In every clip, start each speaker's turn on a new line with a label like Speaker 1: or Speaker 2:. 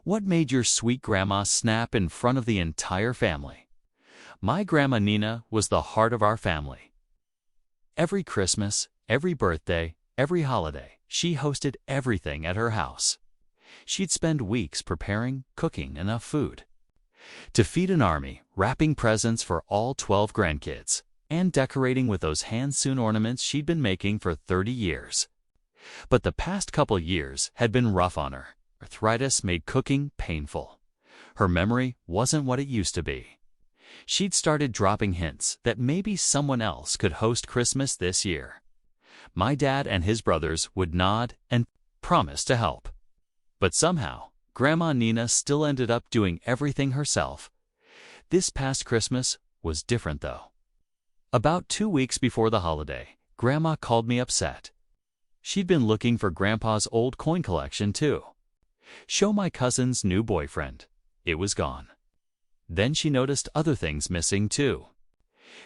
Speaker 1: What made your sweet grandma snap in front of the entire family? My Grandma Nina was the heart of our family. Every Christmas, every birthday, every holiday, she hosted everything at her house. She'd spend weeks preparing, cooking enough food to feed an army, wrapping presents for all 12 grandkids, and decorating with those hand-sewn ornaments she'd been making for 30 years. But the past couple years had been rough on her. Arthritis made cooking painful. Her memory wasn't what it used to be. She'd started dropping hints that maybe someone else could host Christmas this year. My dad and his brothers would nod and promise to help. But somehow, Grandma Nina still ended up doing everything herself. This past Christmas was different, though. About 2 weeks before the holiday, Grandma called me upset. She'd been looking for Grandpa's old coin collection, too. Show my cousin's new boyfriend. It was gone. Then she noticed other things missing, too.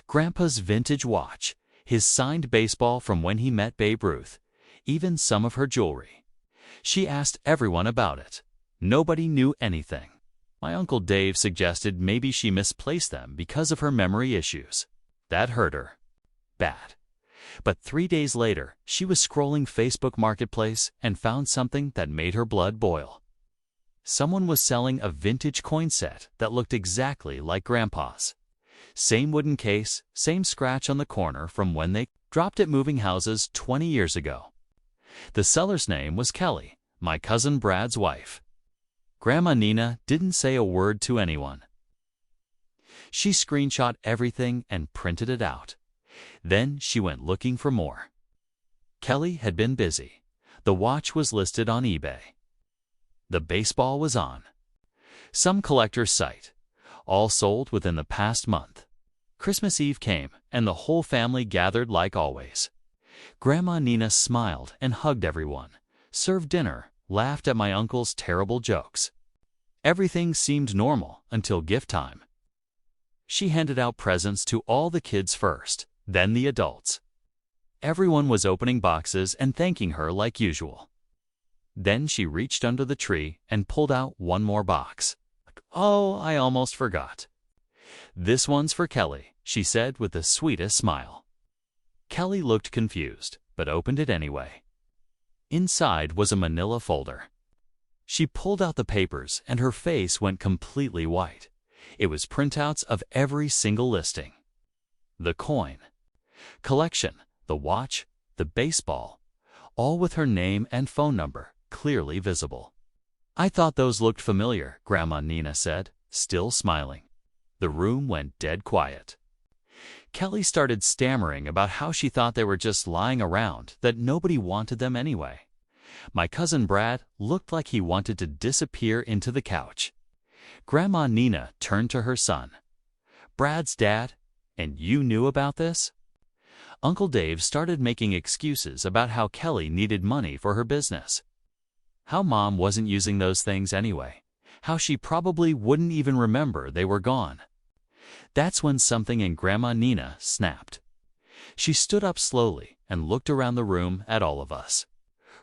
Speaker 1: Grandpa's vintage watch, his signed baseball from when he met Babe Ruth, even some of her jewelry. She asked everyone about it. Nobody knew anything. My Uncle Dave suggested maybe she misplaced them because of her memory issues. That hurt her bad. But 3 days later, she was scrolling Facebook Marketplace and found something that made her blood boil. Someone was selling a vintage coin set that looked exactly like Grandpa's. Same wooden case, same scratch on the corner from when they dropped at moving houses 20 years ago. The seller's name was Kelly, my cousin Brad's wife. Grandma Nina didn't say a word to anyone. She screenshot everything and printed it out. Then she went looking for more. Kelly had been busy. The watch was listed on eBay. The baseball was on some collector's site, all sold within the past month. Christmas Eve came, and the whole family gathered like always. Grandma Nina smiled and hugged everyone, served dinner, laughed at my uncle's terrible jokes. Everything seemed normal until gift time. She handed out presents to all the kids first, then the adults. Everyone was opening boxes and thanking her like usual. Then she reached under the tree and pulled out one more box. "Oh, I almost forgot. This one's for Kelly," she said with the sweetest smile. Kelly looked confused, but opened it anyway. Inside was a manila folder. She pulled out the papers and her face went completely white. It was printouts of every single listing. The coin collection, the watch, the baseball, all with her name and phone number clearly visible. "I thought those looked familiar," Grandma Nina said, still smiling. The room went dead quiet. Kelly started stammering about how she thought they were just lying around, that nobody wanted them anyway. My cousin Brad looked like he wanted to disappear into the couch. Grandma Nina turned to her son. "Brad's dad? And you knew about this?" Uncle Dave started making excuses about how Kelly needed money for her business. How Mom wasn't using those things anyway. How she probably wouldn't even remember they were gone. That's when something in Grandma Nina snapped. She stood up slowly and looked around the room at all of us.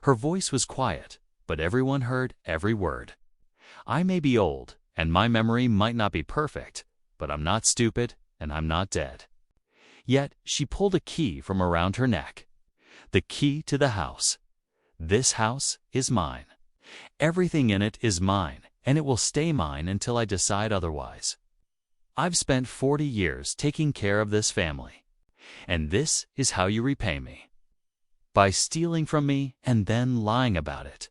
Speaker 1: Her voice was quiet, but everyone heard every word. "I may be old, and my memory might not be perfect, but I'm not stupid, and I'm not dead." Yet she pulled a key from around her neck. The key to the house. "This house is mine. Everything in it is mine, and it will stay mine until I decide otherwise. I've spent 40 years taking care of this family, and this is how you repay me. By stealing from me and then lying about it."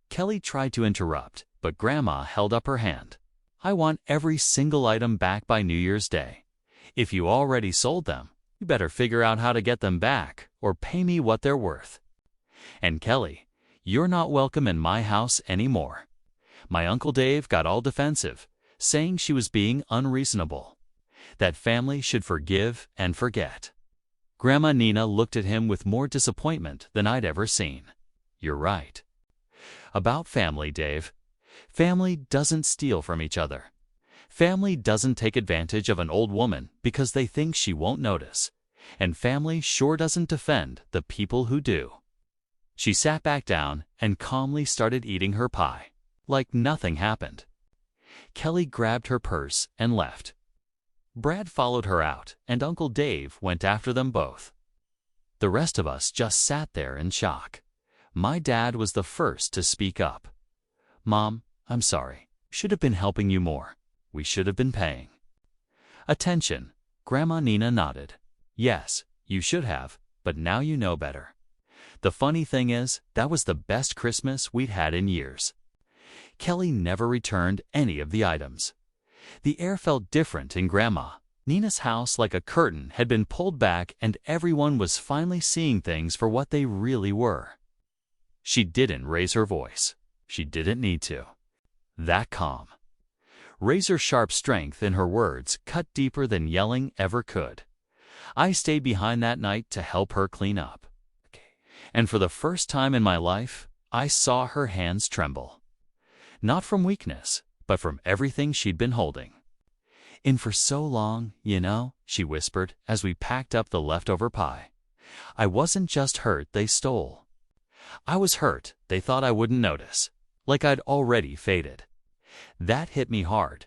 Speaker 1: Kelly tried to interrupt, but Grandma held up her hand. "I want every single item back by New Year's Day. If you already sold them, you better figure out how to get them back or pay me what they're worth. And Kelly, you're not welcome in my house anymore." My Uncle Dave got all defensive, saying she was being unreasonable. That family should forgive and forget. Grandma Nina looked at him with more disappointment than I'd ever seen. "You're right about family, Dave. Family doesn't steal from each other. Family doesn't take advantage of an old woman because they think she won't notice. And family sure doesn't defend the people who do." She sat back down and calmly started eating her pie. like nothing happened. Kelly grabbed her purse and left. Brad followed her out, and Uncle Dave went after them both. The rest of us just sat there in shock. My dad was the first to speak up. "Mom, I'm sorry. Should have been helping you more. We should have been paying." "Attention." Grandma Nina nodded. "Yes, you should have, but now you know better." The funny thing is, that was the best Christmas we'd had in years. Kelly never returned any of the items. The air felt different in Grandma Nina's house, like a curtain had been pulled back and everyone was finally seeing things for what they really were. She didn't raise her voice. She didn't need to. That calm, razor-sharp strength in her words cut deeper than yelling ever could. I stayed behind that night to help her clean up. And for the first time in my life, I saw her hands tremble. Not from weakness, but from everything she'd been holding. "In for so long, you know," she whispered as we packed up the leftover pie. "I wasn't just hurt they stole. I was hurt they thought I wouldn't notice, like I'd already faded." That hit me hard.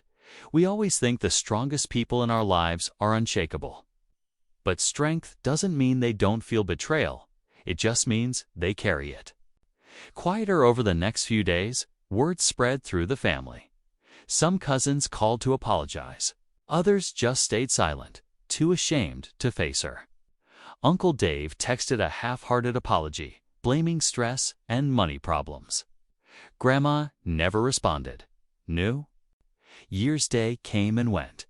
Speaker 1: We always think the strongest people in our lives are unshakable. But strength doesn't mean they don't feel betrayal. It just means they carry it. Quieter over the next few days, word spread through the family. Some cousins called to apologize. Others just stayed silent, too ashamed to face her. Uncle Dave texted a half-hearted apology, blaming stress and money problems. Grandma never responded. New Year's Day came and went.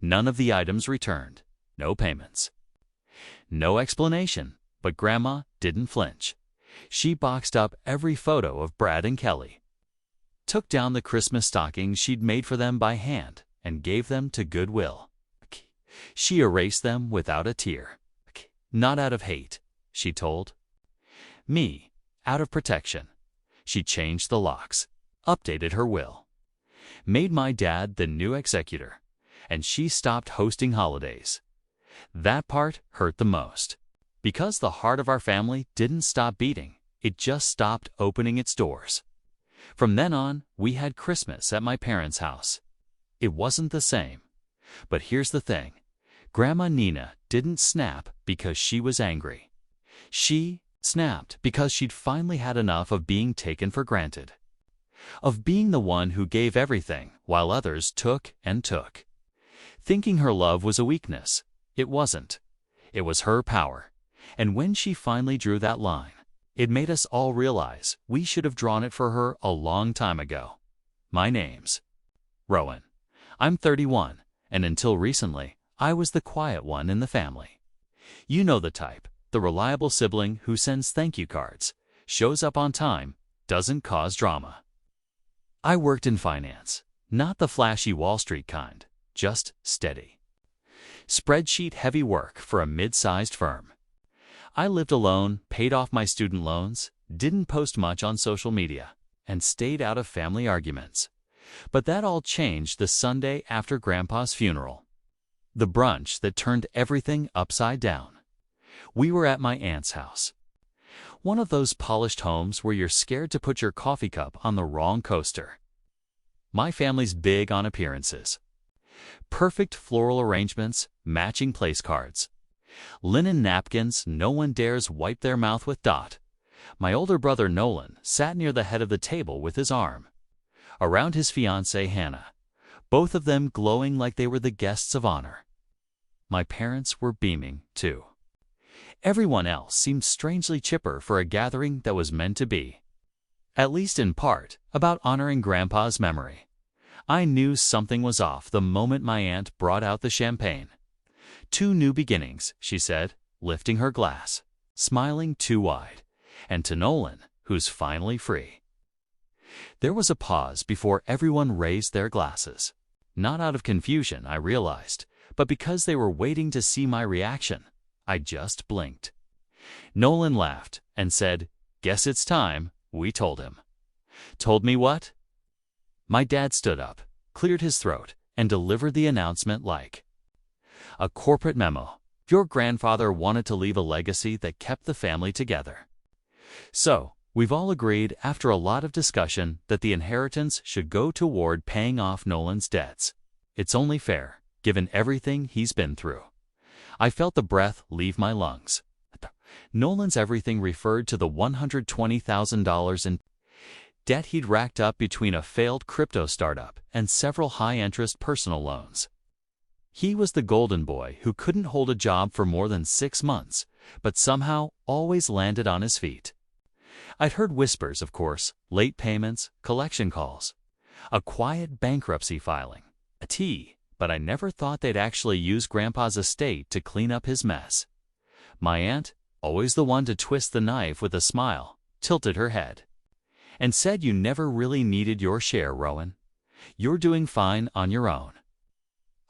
Speaker 1: None of the items returned. No payments. No explanation, but Grandma didn't flinch. She boxed up every photo of Brad and Kelly, took down the Christmas stockings she'd made for them by hand, and gave them to Goodwill. She erased them without a tear. Not out of hate, she told me, out of protection. She changed the locks, updated her will, made my dad the new executor, and she stopped hosting holidays. That part hurt the most, because the heart of our family didn't stop beating, it just stopped opening its doors. From then on, we had Christmas at my parents' house. It wasn't the same. But here's the thing. Grandma Nina didn't snap because she was angry. She snapped because she'd finally had enough of being taken for granted, of being the one who gave everything while others took and took. Thinking her love was a weakness. It wasn't. It was her power. And when she finally drew that line, it made us all realize we should have drawn it for her a long time ago. My name's Rowan. I'm 31, and until recently, I was the quiet one in the family. You know the type, the reliable sibling who sends thank you cards, shows up on time, doesn't cause drama. I worked in finance, not the flashy Wall Street kind, just steady, spreadsheet-heavy work for a mid-sized firm. I lived alone, paid off my student loans, didn't post much on social media, and stayed out of family arguments. But that all changed the Sunday after Grandpa's funeral. The brunch that turned everything upside down. We were at my aunt's house. One of those polished homes where you're scared to put your coffee cup on the wrong coaster. My family's big on appearances. Perfect floral arrangements, matching place cards. Linen napkins no one dares wipe their mouth with. My older brother Nolan sat near the head of the table with his arm around his fiancée Hannah, both of them glowing like they were the guests of honor. My parents were beaming, too. Everyone else seemed strangely chipper for a gathering that was meant to be, at least in part, about honoring Grandpa's memory. I knew something was off the moment my aunt brought out the champagne. 2 new beginnings, she said, lifting her glass, smiling too wide, and to Nolan, who's finally free. There was a pause before everyone raised their glasses. Not out of confusion, I realized, but because they were waiting to see my reaction. I just blinked. Nolan laughed and said, "Guess it's time," we told him. Told me what? My dad stood up, cleared his throat, and delivered the announcement like a corporate memo. Your grandfather wanted to leave a legacy that kept the family together. So, We've all agreed, after a lot of discussion, that the inheritance should go toward paying off Nolan's debts. It's only fair, given everything he's been through. I felt the breath leave my lungs. Nolan's everything referred to the $120,000 in debt he'd racked up between a failed crypto startup and several high-interest personal loans. He was the golden boy who couldn't hold a job for more than 6 months, but somehow always landed on his feet. I'd heard whispers, of course, late payments, collection calls, a quiet bankruptcy filing, a tea, but I never thought they'd actually use Grandpa's estate to clean up his mess. My aunt, always the one to twist the knife with a smile, tilted her head and said, "You never really needed your share, Rowan. You're doing fine on your own."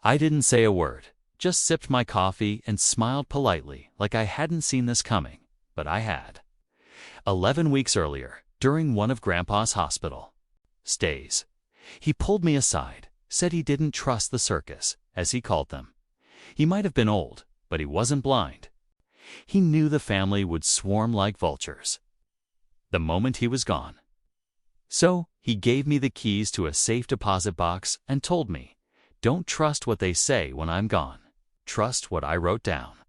Speaker 1: I didn't say a word, just sipped my coffee and smiled politely like I hadn't seen this coming, but I had. 11 weeks earlier, during one of Grandpa's hospital stays, he pulled me aside, said he didn't trust the circus, as he called them. He might have been old, but he wasn't blind. He knew the family would swarm like vultures the moment he was gone. So, he gave me the keys to a safe deposit box and told me, "Don't trust what they say when I'm gone. Trust what I wrote down."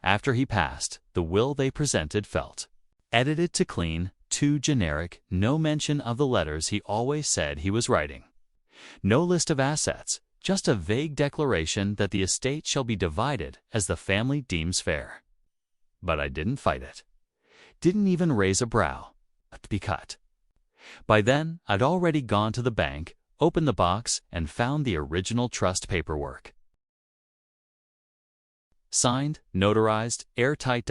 Speaker 1: After he passed, the will they presented felt edited to clean, too generic, no mention of the letters he always said he was writing. No list of assets, just a vague declaration that the estate shall be divided as the family deems fair. But I didn't fight it. Didn't even raise a brow. To be cut. By then, I'd already gone to the bank, opened the box, and found the original trust paperwork. Signed, notarized, airtight.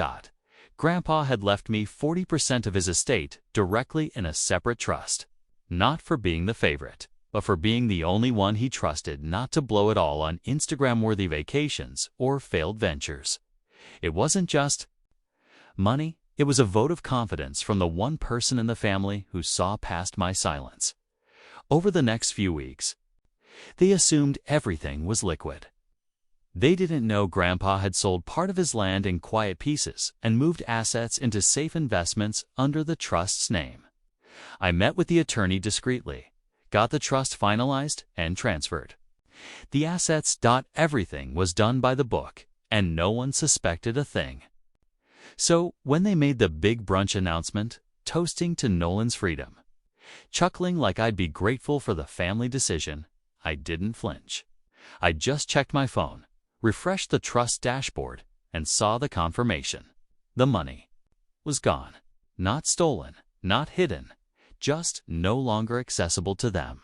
Speaker 1: Grandpa had left me 40% of his estate directly in a separate trust. Not for being the favorite, but for being the only one he trusted not to blow it all on Instagram-worthy vacations or failed ventures. It wasn't just money. It was a vote of confidence from the one person in the family who saw past my silence. Over the next few weeks, they assumed everything was liquid. They didn't know Grandpa had sold part of his land in quiet pieces and moved assets into safe investments under the trust's name. I met with the attorney discreetly, got the trust finalized and transferred. The assets. Everything was done by the book, and no one suspected a thing. So, when they made the big brunch announcement, toasting to Nolan's freedom, chuckling like I'd be grateful for the family decision, I didn't flinch. I just checked my phone, refreshed the trust dashboard, and saw the confirmation. The money was gone. Not stolen, not hidden, just no longer accessible to them.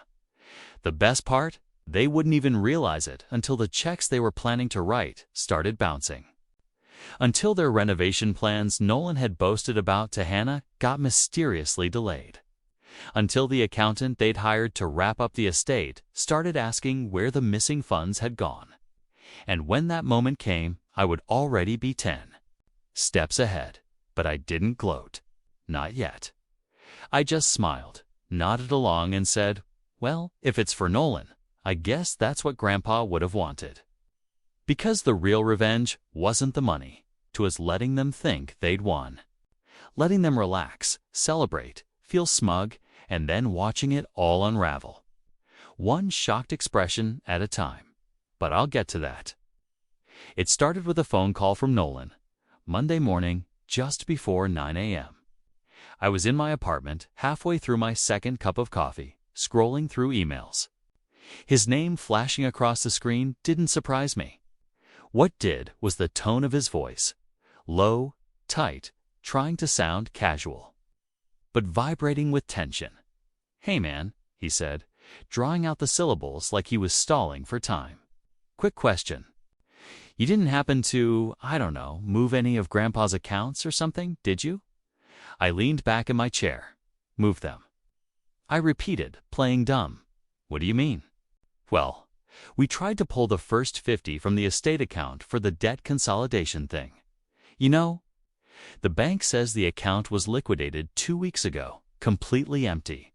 Speaker 1: The best part? They wouldn't even realize it until the checks they were planning to write started bouncing. Until their renovation plans Nolan had boasted about to Hannah got mysteriously delayed. Until the accountant they'd hired to wrap up the estate started asking where the missing funds had gone. And when that moment came, I would already be 10 steps ahead. But I didn't gloat. Not yet. I just smiled, nodded along, and said, "Well, if it's for Nolan, I guess that's what Grandpa would have wanted." Because the real revenge wasn't the money. 'Twas letting them think they'd won. Letting them relax, celebrate, feel smug, and then watching it all unravel. One shocked expression at a time. But I'll get to that. It started with a phone call from Nolan, Monday morning, just before 9 a.m. I was in my apartment, halfway through my second cup of coffee, scrolling through emails. His name flashing across the screen didn't surprise me. What did was the tone of his voice. Low, tight, trying to sound casual, but vibrating with tension. "Hey man," he said, drawing out the syllables like he was stalling for time. "Quick question. You didn't happen to, I don't know, move any of Grandpa's accounts or something, did you?" I leaned back in my chair. "Move them." I repeated, playing dumb. "What do you mean?" "Well, we tried to pull the first 50 from the estate account for the debt consolidation thing. You know, the bank says the account was liquidated 2 weeks ago, completely empty."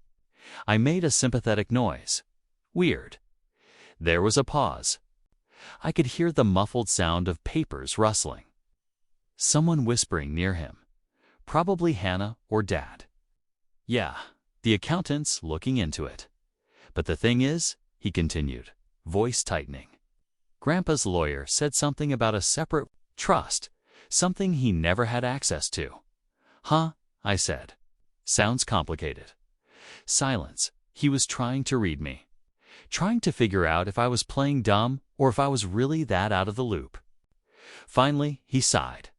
Speaker 1: I made a sympathetic noise. Weird. There was a pause. I could hear the muffled sound of papers rustling. Someone whispering near him. Probably Hannah or Dad. Yeah, the accountant's looking into it. But the thing is, he continued, voice tightening, Grandpa's lawyer said something about a separate trust, something he never had access to. Huh? I said. Sounds complicated. Silence. He was trying to read me. Trying to figure out if I was playing dumb or if I was really that out of the loop. Finally, he sighed.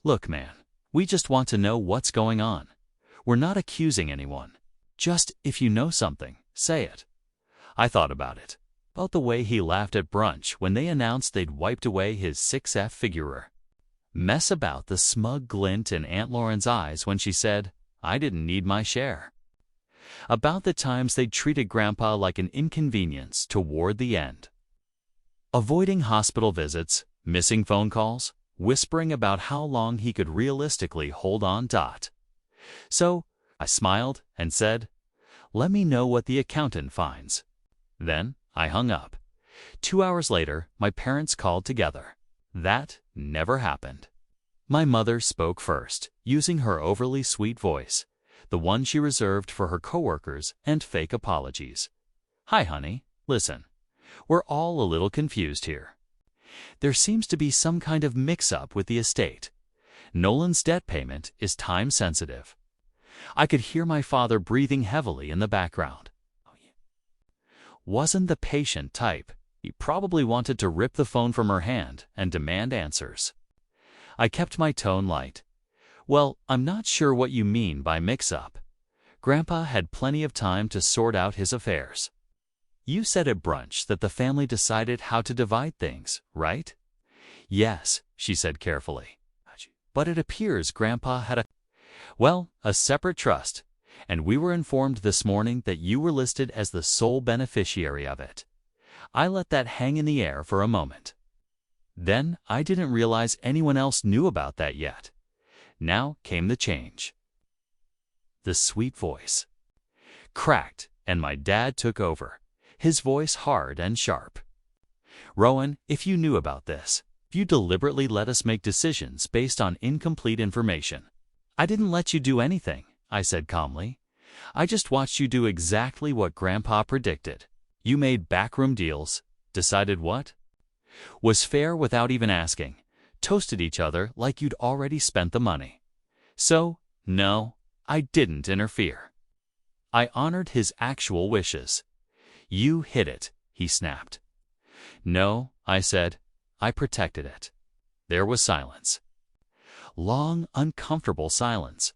Speaker 1: Look, man, we just want to know what's going on. We're not accusing anyone. Just if you know something, say it. I thought about it. About the way he laughed at brunch when they announced they'd wiped away his 6F figurer. Mess about the smug glint in Aunt Lauren's eyes when she said, I didn't need my share. About the times they'd treated Grandpa like an inconvenience toward the end. Avoiding hospital visits, missing phone calls, whispering about how long he could realistically hold on. So, I smiled and said, let me know what the accountant finds. Then, I hung up. 2 hours later, my parents called together. That never happened. My mother spoke first, using her overly sweet voice, the one she reserved for her coworkers and fake apologies. Hi, honey. Listen, we're all a little confused here. There seems to be some kind of mix-up with the estate. Nolan's debt payment is time-sensitive. I could hear my father breathing heavily in the background. Wasn't the patient type. He probably wanted to rip the phone from her hand and demand answers. I kept my tone light. Well, I'm not sure what you mean by mix-up. Grandpa had plenty of time to sort out his affairs. You said at brunch that the family decided how to divide things, right? Yes, she said carefully. But it appears Grandpa had a separate trust, and we were informed this morning that you were listed as the sole beneficiary of it. I let that hang in the air for a moment. Then I didn't realize anyone else knew about that yet. Now came the change. The sweet voice cracked, and my dad took over, his voice hard and sharp. Rowan, if you knew about this, you deliberately let us make decisions based on incomplete information. I didn't let you do anything, I said calmly. I just watched you do exactly what Grandpa predicted. You made backroom deals, decided what was fair without even asking, toasted each other like you'd already spent the money. So, no, I didn't interfere. I honored his actual wishes. You hid it, he snapped. No, I said, I protected it. There was silence. Long, uncomfortable silence.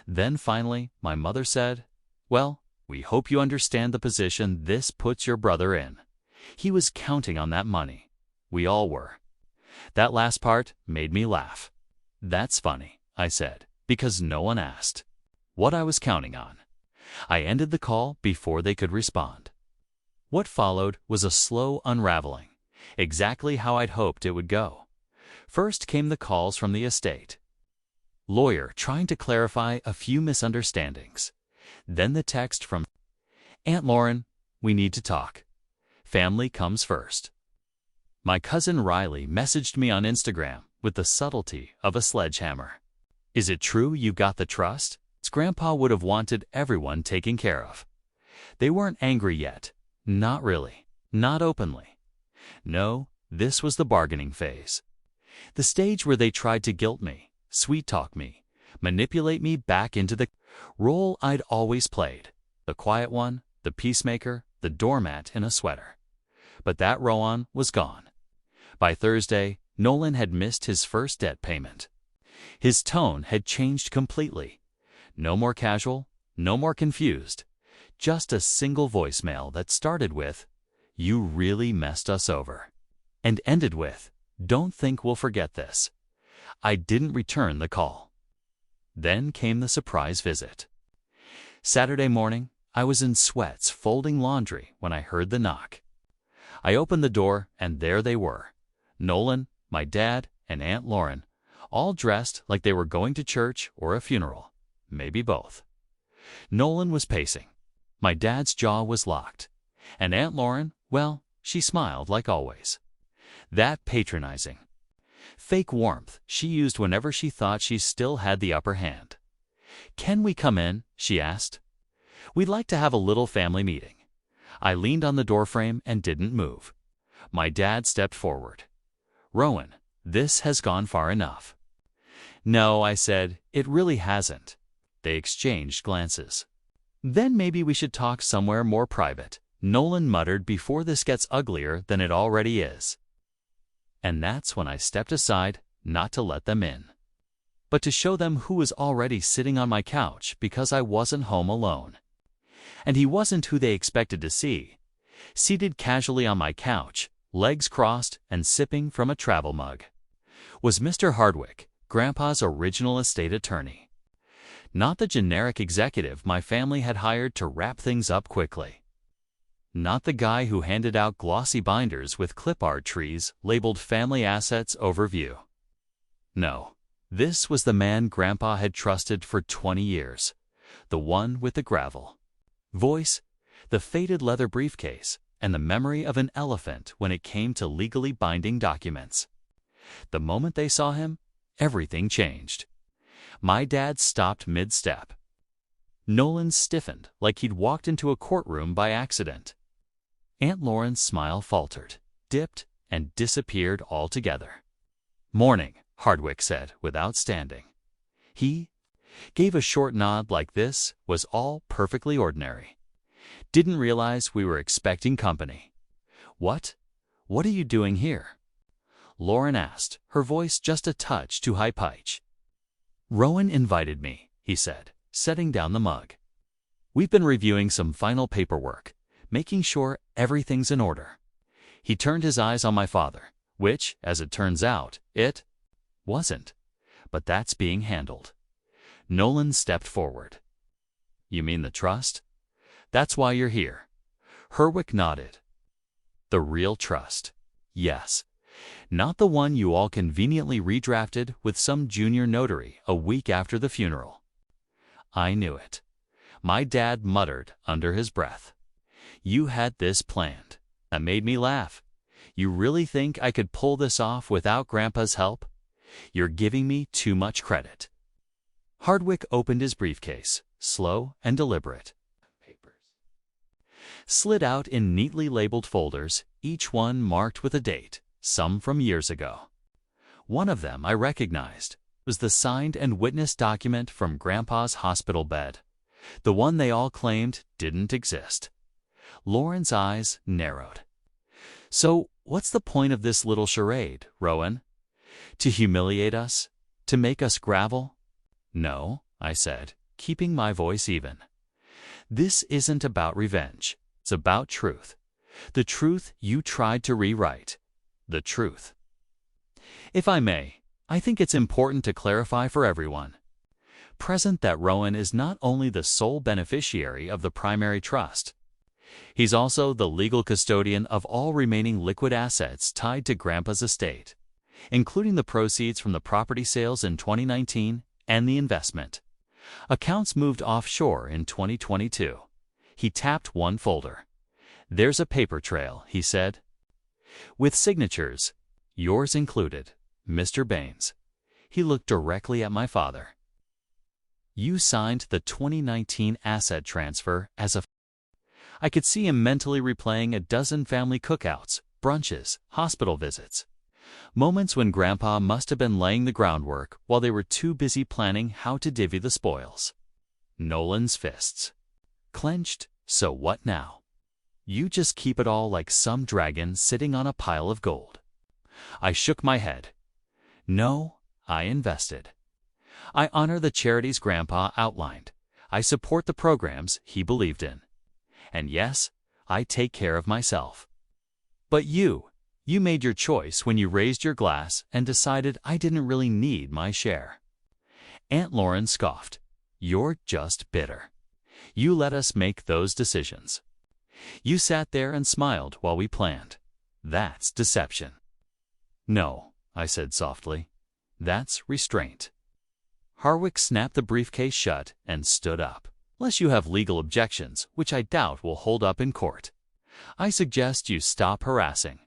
Speaker 1: Then finally, my mother said, well, we hope you understand the position this puts your brother in. He was counting on that money. We all were. That last part made me laugh. That's funny, I said, because no one asked what I was counting on. I ended the call before they could respond. What followed was a slow unraveling, exactly how I'd hoped it would go. First came the calls from the estate. Lawyer trying to clarify a few misunderstandings. Then the text from Aunt Lauren, we need to talk. Family comes first. My cousin Riley messaged me on Instagram with the subtlety of a sledgehammer. Is it true you got the trust? Grandpa would have wanted everyone taken care of. They weren't angry yet. Not really. Not openly. No, this was the bargaining phase. The stage where they tried to guilt me, sweet-talk me, manipulate me back into the role I'd always played. The quiet one, the peacemaker, the doormat in a sweater. But that Rowan was gone. By Thursday, Nolan had missed his first debt payment. His tone had changed completely. No more casual, no more confused. Just a single voicemail that started with, "You really messed us over," and ended with, "Don't think we'll forget this." I didn't return the call. Then came the surprise visit. Saturday morning, I was in sweats folding laundry when I heard the knock. I opened the door, and there they were. Nolan, my dad, and Aunt Lauren, all dressed like they were going to church or a funeral, maybe both. Nolan was pacing. My dad's jaw was locked. And Aunt Lauren, well, she smiled like always. That patronizing, fake warmth she used whenever she thought she still had the upper hand. "Can we come in?" she asked. "We'd like to have a little family meeting." I leaned on the doorframe and didn't move. My dad stepped forward. "Rowan, this has gone far enough." "No," I said, "it really hasn't." They exchanged glances. "Then maybe we should talk somewhere more private," Nolan muttered, "before this gets uglier than it already is." And that's when I stepped aside, not to let them in, but to show them who was already sitting on my couch because I wasn't home alone. And he wasn't who they expected to see. Seated casually on my couch, legs crossed and sipping from a travel mug, was Mr. Hardwick, Grandpa's original estate attorney. Not the generic executive my family had hired to wrap things up quickly. Not the guy who handed out glossy binders with clip art trees labeled Family Assets Overview. No, this was the man Grandpa had trusted for 20 years, the one with the gravel voice, the faded leather briefcase, and the memory of an elephant when it came to legally binding documents. The moment they saw him, everything changed. My dad stopped mid-step. Nolan stiffened like he'd walked into a courtroom by accident. Aunt Lauren's smile faltered, dipped, and disappeared altogether. "Morning," Hardwick said without standing. He gave a short nod like this was all perfectly ordinary. "Didn't realize we were expecting company." What are you doing here?" Lauren asked, her voice just a touch too high-pitched. "Rowan invited me," he said, setting down the mug. "We've been reviewing some final paperwork, making sure everything's in order." He turned his eyes on my father, which, as it turns out, it wasn't. But that's being handled. Nolan stepped forward. "You mean the trust? That's why you're here." Hardwick nodded. "The real trust. Yes. Not the one you all conveniently redrafted with some junior notary a week after the funeral." I knew it. My dad muttered under his breath. "You had this planned." That made me laugh. "You really think I could pull this off without Grandpa's help? You're giving me too much credit." Hardwick opened his briefcase, slow and deliberate. Papers slid out in neatly labeled folders, each one marked with a date, some from years ago. One of them I recognized. Was the signed and witnessed document from Grandpa's hospital bed, the one they all claimed didn't exist. Lauren's eyes narrowed. "So what's the point of this little charade, Rowan? To humiliate us? To make us gravel?" "No," I said, keeping my voice even. "This isn't about revenge. It's about truth. The truth you tried to rewrite. The truth. If I may, I think it's important to clarify for everyone present that Rowan is not only the sole beneficiary of the primary trust. He's also the legal custodian of all remaining liquid assets tied to Grandpa's estate, including the proceeds from the property sales in 2019 and the investment. Accounts moved offshore in 2022. He tapped one folder. "There's a paper trail," he said, "with signatures, yours included, Mr. Baines." He looked directly at my father. "You signed the 2019 asset transfer as a..." I could see him mentally replaying a dozen family cookouts, brunches, hospital visits. Moments when Grandpa must have been laying the groundwork while they were too busy planning how to divvy the spoils. Nolan's fists clenched. "So what now? You just keep it all like some dragon sitting on a pile of gold." I shook my head. "No, I invested. I honor the charities Grandpa outlined. I support the programs he believed in. And yes, I take care of myself. But you made your choice when you raised your glass and decided I didn't really need my share." Aunt Lauren scoffed. "You're just bitter. You let us make those decisions. You sat there and smiled while we planned. That's deception." "No," I said softly. "That's restraint." Hardwick snapped the briefcase shut and stood up. "Unless you have legal objections, which I doubt will hold up in court, I suggest you stop harassing.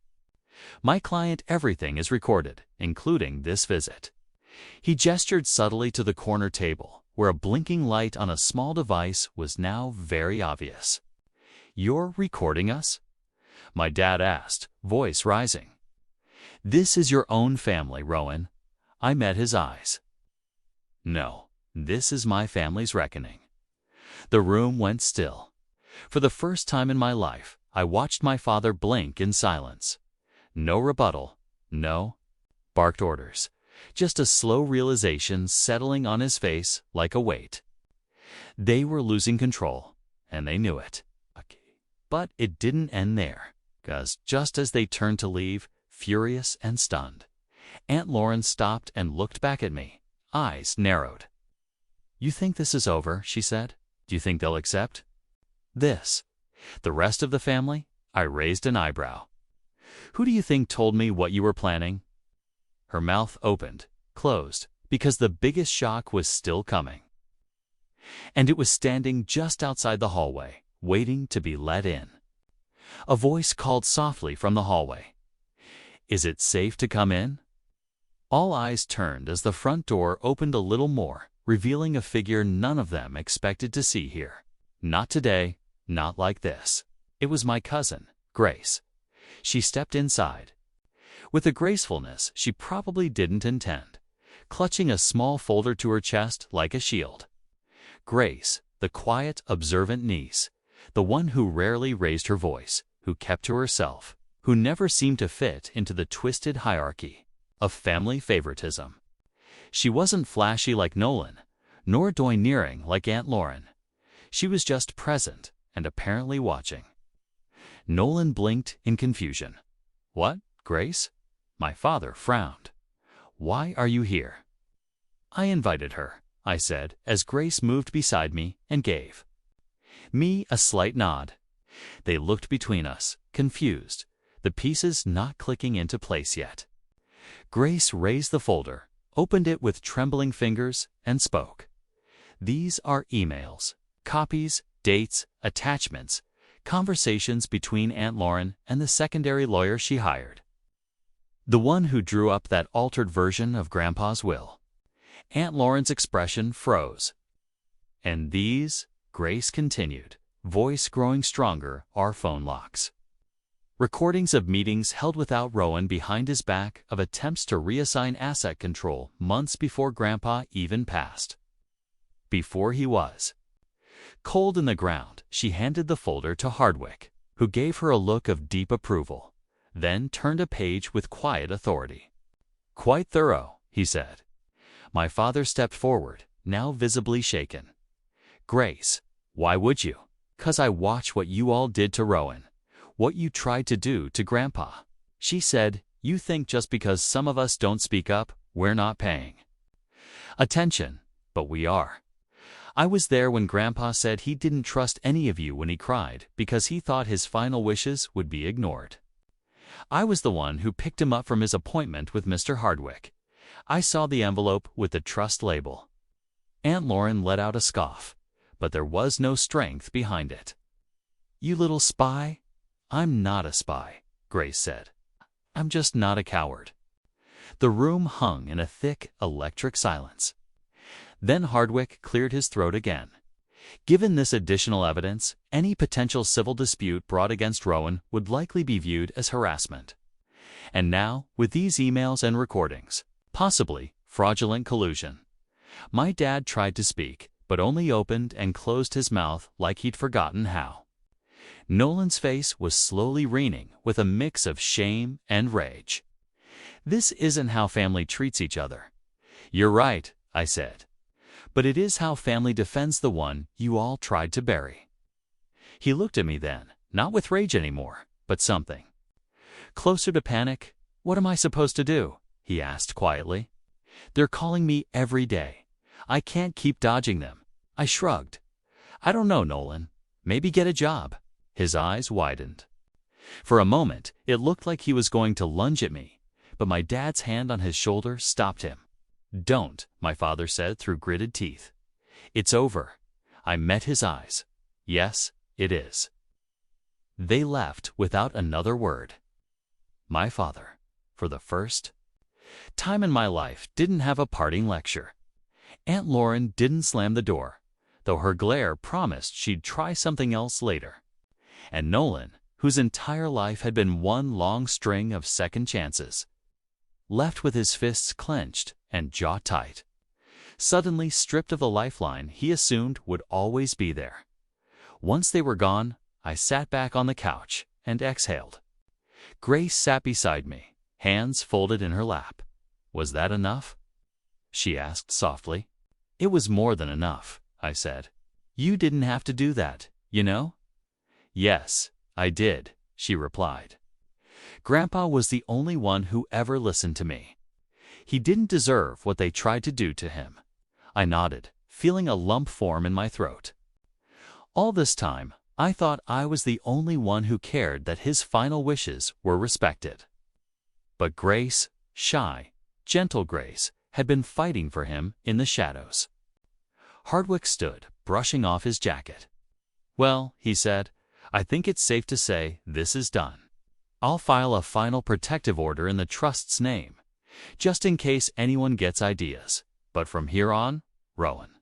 Speaker 1: My client, everything is recorded, including this visit." He gestured subtly to the corner table, where a blinking light on a small device was now very obvious. "You're recording us?" my dad asked, voice rising. "This is your own family, Rowan." I met his eyes. "No, this is my family's reckoning." The room went still. For the first time in my life, I watched my father blink in silence. No rebuttal, no barked orders, just a slow realization settling on his face like a weight. They were losing control, and they knew it. But it didn't end there, because just as they turned to leave, furious and stunned, Aunt Lauren stopped and looked back at me, eyes narrowed. "You think this is over?" she said. "Do you think they'll accept this? The rest of the family?" I raised an eyebrow. "Who do you think told me what you were planning?" Her mouth opened, closed, because the biggest shock was still coming. And it was standing just outside the hallway, waiting to be let in. A voice called softly from the hallway. "Is it safe to come in?" All eyes turned as the front door opened a little more, revealing a figure none of them expected to see here. Not today, not like this. It was my cousin, Grace. She stepped inside, with a gracefulness she probably didn't intend, clutching a small folder to her chest like a shield. Grace, the quiet, observant niece, the one who rarely raised her voice, who kept to herself, who never seemed to fit into the twisted hierarchy of family favoritism. She wasn't flashy like Nolan, nor domineering like Aunt Lauren. She was just present and apparently watching. Nolan blinked in confusion. "What, Grace?" My father frowned. "Why are you here?" "I invited her," I said, as Grace moved beside me and gave me a slight nod. They looked between us, confused, the pieces not clicking into place yet. Grace raised the folder, opened it with trembling fingers, and spoke. "These are emails, copies, dates, attachments, conversations between Aunt Lauren and the secondary lawyer she hired. The one who drew up that altered version of Grandpa's will." Aunt Lauren's expression froze. "And these," Grace continued, voice growing stronger, "are phone locks. Recordings of meetings held without Rowan behind his back, of attempts to reassign asset control months before Grandpa even passed. Before he was." Cold in the ground, she handed the folder to Hardwick, who gave her a look of deep approval, then turned a page with quiet authority. "Quite thorough," he said. My father stepped forward, now visibly shaken. "Grace, why would you?" "'Cause I watch what you all did to Rowan, what you tried to do to Grandpa." She said, "You think just because some of us don't speak up, we're not paying attention, but we are. I was there when Grandpa said he didn't trust any of you when he cried because he thought his final wishes would be ignored. I was the one who picked him up from his appointment with Mr. Hardwick. I saw the envelope with the trust label." Aunt Lauren let out a scoff, but there was no strength behind it. "You little spy?" "I'm not a spy," Grace said. "I'm just not a coward." The room hung in a thick, electric silence. Then Hardwick cleared his throat again. Given this additional evidence, any potential civil dispute brought against Rowan would likely be viewed as harassment. And now, with these emails and recordings, possibly fraudulent collusion. My dad tried to speak, but only opened and closed his mouth like he'd forgotten how. Nolan's face was slowly reining with a mix of shame and rage. "This isn't how family treats each other." "You're right," I said. "But it is how family defends the one you all tried to bury." He looked at me then, not with rage anymore, but something closer to panic. "What am I supposed to do?" he asked quietly. "They're calling me every day. I can't keep dodging them." I shrugged. "I don't know, Nolan. Maybe get a job." His eyes widened. For a moment, it looked like he was going to lunge at me, but my dad's hand on his shoulder stopped him. "Don't," my father said through gritted teeth. "It's over." I met his eyes. "Yes, it is." They left without another word. My father, for the first time in my life, didn't have a parting lecture. Aunt Lauren didn't slam the door, though her glare promised she'd try something else later. And Nolan, whose entire life had been one long string of second chances, left with his fists clenched and jaw tight, suddenly stripped of the lifeline he assumed would always be there. Once they were gone, I sat back on the couch and exhaled. Grace sat beside me, hands folded in her lap. "Was that enough?" she asked softly. "It was more than enough," I said. "You didn't have to do that, you know?" "Yes, I did," she replied. Grandpa was the only one who ever listened to me. He didn't deserve what they tried to do to him. I nodded, feeling a lump form in my throat. All this time, I thought I was the only one who cared that his final wishes were respected. But Grace, shy, gentle Grace, had been fighting for him in the shadows. Hardwick stood, brushing off his jacket. "Well," he said, "I think it's safe to say this is done. I'll file a final protective order in the trust's name, just in case anyone gets ideas. But from here on, Rowan,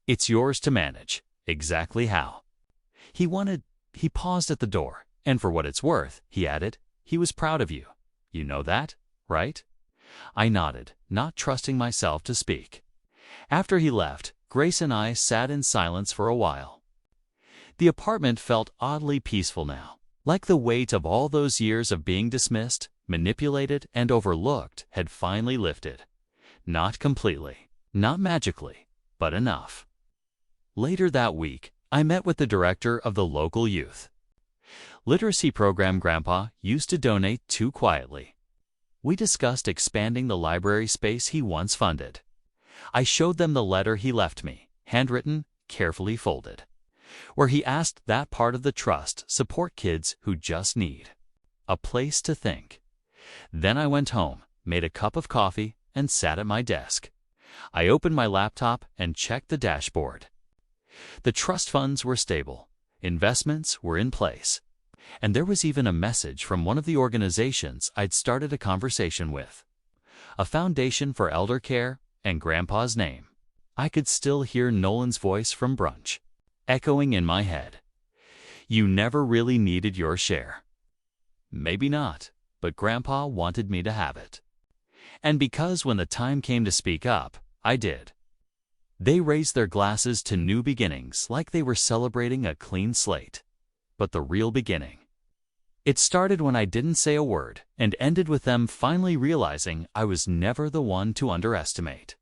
Speaker 1: it's yours to manage. Exactly how." He paused at the door, and for what it's worth, he added, "he was proud of you. You know that, right?" I nodded, not trusting myself to speak. After he left, Grace and I sat in silence for a while. The apartment felt oddly peaceful now, like the weight of all those years of being dismissed, manipulated, and overlooked had finally lifted. Not completely, not magically, but enough. Later that week, I met with the director of the local youth literacy program Grandpa used to donate to quietly. We discussed expanding the library space he once funded. I showed them the letter he left me, handwritten, carefully folded, where he asked that part of the trust support kids who just need a place to think. Then I went home, made a cup of coffee, and sat at my desk. I opened my laptop and checked the dashboard. The trust funds were stable, investments were in place, and there was even a message from one of the organizations I'd started a conversation with. A foundation for elder care and Grandpa's name. I could still hear Nolan's voice from brunch, echoing in my head. "You never really needed your share." Maybe not, but Grandpa wanted me to have it. And because when the time came to speak up, I did. They raised their glasses to new beginnings like they were celebrating a clean slate. But the real beginning, it started when I didn't say a word and ended with them finally realizing I was never the one to underestimate.